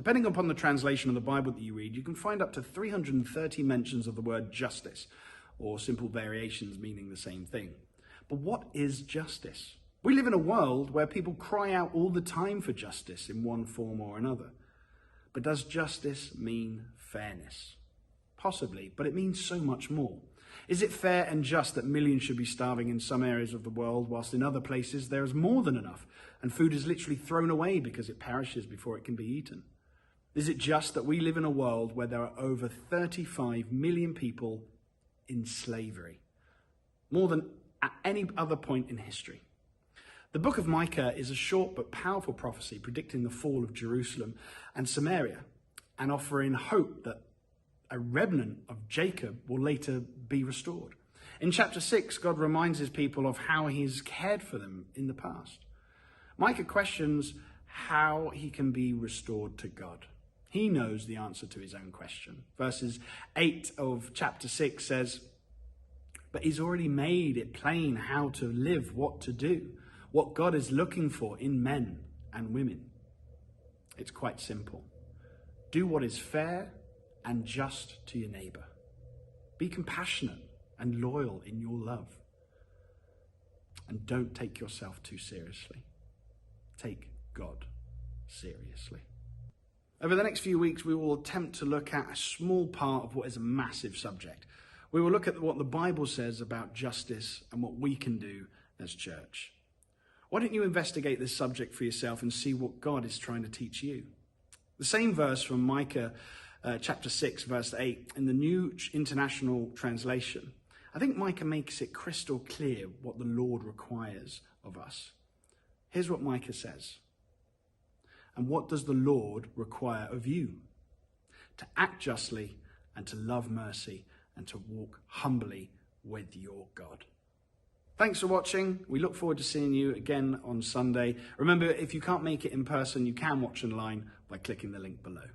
Depending upon the translation of the Bible that you read, you can find up to 330 mentions of the word justice, or simple variations meaning the same thing. But what is justice? We live in a world where people cry out all the time for justice in one form or another. But does justice mean fairness? Possibly, but it means so much more. Is it fair and just that millions should be starving in some areas of the world, whilst in other places there is more than enough, and food is literally thrown away because it perishes before it can be eaten? Is it just that we live in a world where there are over 35 million people in slavery? More than at any other point in history. The book of Micah is a short but powerful prophecy predicting the fall of Jerusalem and Samaria, and offering hope that a remnant of Jacob will later be restored. In chapter 6, God reminds his people of how he's cared for them in the past. Micah questions how he can be restored to God. He knows the answer to his own question. Verses 8 of chapter 6 says, but he's already made it plain how to live, what to do, what God is looking for in men and women. It's quite simple. Do what is fair and just to your neighbor. Be compassionate and loyal in your love. And don't take yourself too seriously. Take God seriously. Over the next few weeks, we will attempt to look at a small part of what is a massive subject. We will look at what the Bible says about justice and what we can do as church. Why don't you investigate this subject for yourself and see what God is trying to teach you? The same verse from Micah chapter 6, verse 8, in the New International Translation, I think Micah makes it crystal clear what the Lord requires of us. Here's what Micah says. And what does the Lord require of you? To act justly and to love mercy and to walk humbly with your God. Thanks for watching. We look forward to seeing you again on Sunday. Remember, if you can't make it in person, you can watch online by clicking the link below.